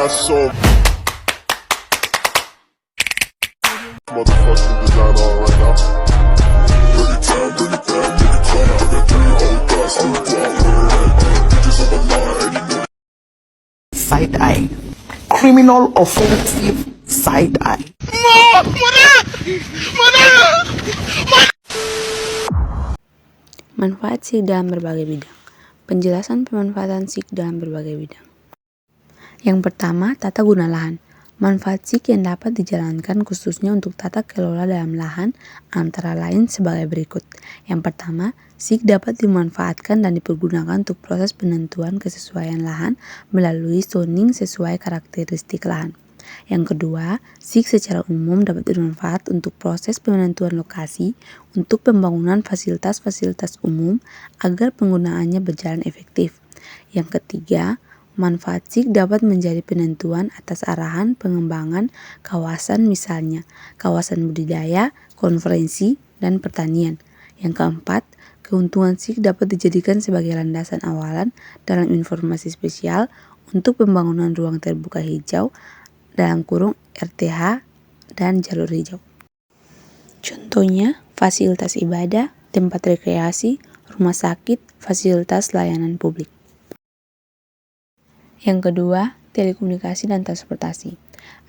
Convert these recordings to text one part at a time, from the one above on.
got some motherfucking design on right now. Bring it down, bring it down, bring it down. I got 3 old guys who walk with bitches on the line, and you know. Side eye. Criminal offensive side eye. Manfaat SIG dalam berbagai bidang. Penjelasan pemanfaatan SIG dalam berbagai bidang. Yang pertama, tata guna lahan. Manfaat SIG yang dapat dijalankan khususnya untuk tata kelola dalam lahan antara lain sebagai berikut. Yang pertama, SIG dapat dimanfaatkan dan dipergunakan untuk proses penentuan kesesuaian lahan melalui zoning sesuai karakteristik lahan. Yang kedua, SIG secara umum dapat bermanfaat untuk proses penentuan lokasi untuk pembangunan fasilitas-fasilitas umum agar penggunaannya berjalan efektif. Yang ketiga, manfaat SIG dapat menjadi penentuan atas arahan pengembangan kawasan misalnya kawasan budidaya, konferensi, dan pertanian. Yang keempat, keuntungan SIG dapat dijadikan sebagai landasan awalan dalam informasi spesial untuk pembangunan ruang terbuka hijau (RTH) dan jalur hijau. Contohnya, fasilitas ibadah, tempat rekreasi, rumah sakit, fasilitas layanan publik. Yang kedua, telekomunikasi dan transportasi.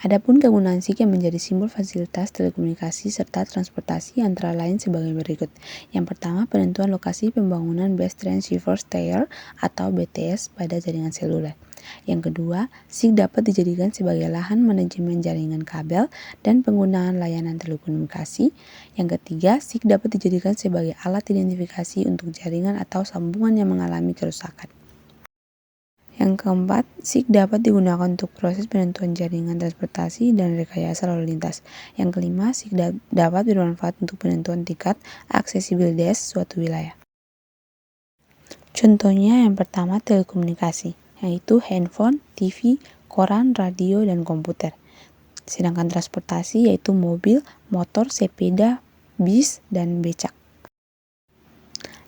Adapun kegunaan SIG yang menjadi simbol fasilitas telekomunikasi serta transportasi antara lain sebagai berikut. Yang pertama, penentuan lokasi pembangunan Base Transceiver Tower atau BTS pada jaringan seluler. Yang kedua, SIG dapat dijadikan sebagai lahan manajemen jaringan kabel dan penggunaan layanan telekomunikasi. Yang ketiga, SIG dapat dijadikan sebagai alat identifikasi untuk jaringan atau sambungan yang mengalami kerusakan. Yang keempat, SIG dapat digunakan untuk proses penentuan jaringan transportasi dan rekayasa lalu lintas. Yang kelima, SIG dapat bermanfaat untuk penentuan tingkat aksesibilitas suatu wilayah. Contohnya yang pertama telekomunikasi, yaitu handphone, TV, koran, radio, dan komputer. Sedangkan transportasi yaitu mobil, motor, sepeda, bis, dan becak.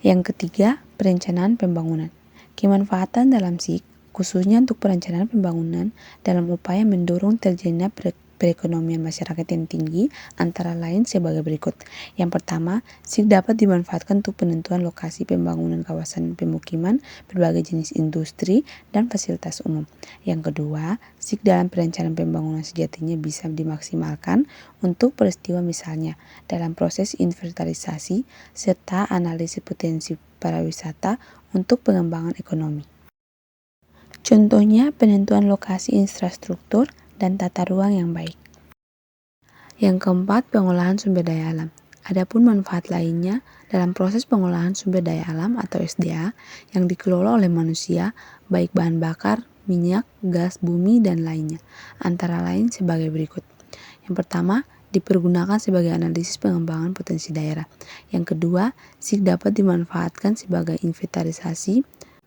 Yang ketiga, perencanaan pembangunan. Kemanfaatan dalam SIG khususnya untuk perencanaan pembangunan dalam upaya mendorong terjadinya perekonomian masyarakat yang tinggi antara lain sebagai berikut. Yang pertama, SIG dapat dimanfaatkan untuk penentuan lokasi pembangunan kawasan pemukiman, berbagai jenis industri, dan fasilitas umum. Yang kedua, SIG dalam perencanaan pembangunan sejatinya bisa dimaksimalkan untuk peristiwa misalnya dalam proses inventarisasi serta analisis potensi pariwisata untuk pengembangan ekonomi. Contohnya penentuan lokasi infrastruktur dan tata ruang yang baik. Yang keempat, pengolahan sumber daya alam. Adapun manfaat lainnya dalam proses pengolahan sumber daya alam atau SDA yang dikelola oleh manusia, baik bahan bakar, minyak, gas bumi, dan lainnya, antara lain sebagai berikut. Yang pertama, dipergunakan sebagai analisis pengembangan potensi daerah. Yang kedua, SIG dapat dimanfaatkan sebagai inventarisasi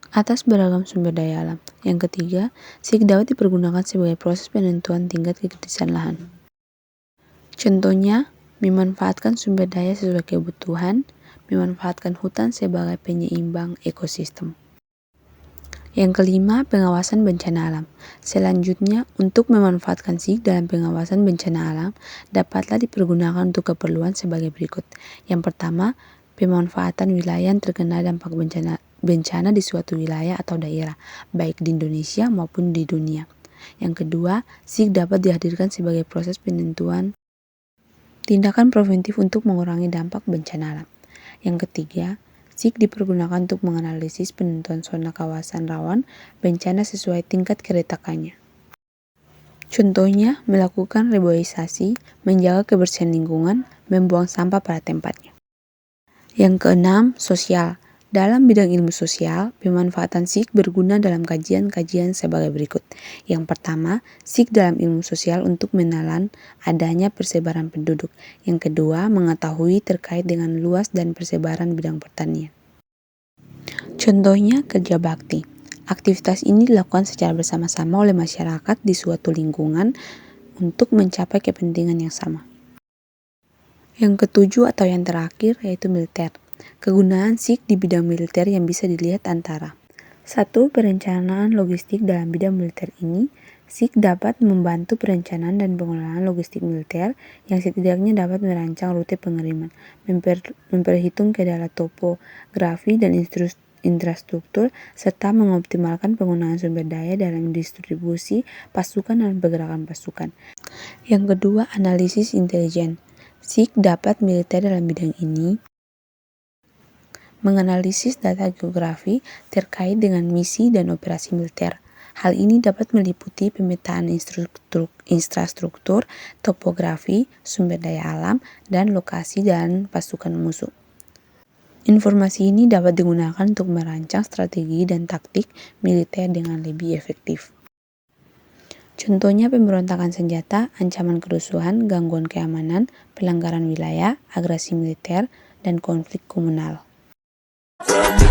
atas beragam sumber daya alam. Yang ketiga, SIG dapat dipergunakan sebagai proses penentuan tingkat kekritisan lahan. Contohnya, memanfaatkan sumber daya sesuai kebutuhan, memanfaatkan hutan sebagai penyeimbang ekosistem. Yang kelima, pengawasan bencana alam. Selanjutnya, untuk memanfaatkan SIG dalam pengawasan bencana alam, dapatlah dipergunakan untuk keperluan sebagai berikut. Yang pertama, pemanfaatan wilayah yang terkena dampak bencana di suatu wilayah atau daerah, baik di Indonesia maupun di dunia. Yang kedua, SIG dapat dihadirkan sebagai proses penentuan tindakan preventif untuk mengurangi dampak bencana alam. Yang ketiga, SIG dipergunakan untuk menganalisis penentuan zona kawasan rawan bencana sesuai tingkat keretakannya. Contohnya, melakukan reboisasi, menjaga kebersihan lingkungan, membuang sampah pada tempatnya. Yang keenam, sosial. Dalam bidang ilmu sosial, pemanfaatan SIG berguna dalam kajian-kajian sebagai berikut. Yang pertama, SIG dalam ilmu sosial untuk menelan adanya persebaran penduduk. Yang kedua, mengetahui terkait dengan luas dan persebaran bidang pertanian. Contohnya, kerja bakti. Aktivitas ini dilakukan secara bersama-sama oleh masyarakat di suatu lingkungan untuk mencapai kepentingan yang sama. Yang ketujuh atau yang terakhir yaitu militer. Kegunaan SIG di bidang militer yang bisa dilihat antara 1. Perencanaan logistik dalam bidang militer ini SIG dapat membantu perencanaan dan pengelolaan logistik militer yang setidaknya dapat merancang rute pengiriman, memperhitung kedalaman topografi dan infrastruktur, serta mengoptimalkan penggunaan sumber daya dalam distribusi pasukan dan pergerakan pasukan. Yang kedua, analisis intelijen. SIG dapat militer dalam bidang ini menganalisis data geografi terkait dengan misi dan operasi militer. Hal ini dapat meliputi pemetaan infrastruktur, topografi, sumber daya alam, dan lokasi dan pasukan musuh. Informasi ini dapat digunakan untuk merancang strategi dan taktik militer dengan lebih efektif. Contohnya pemberontakan senjata, ancaman kerusuhan, gangguan keamanan, pelanggaran wilayah, agresi militer, dan konflik komunal. Family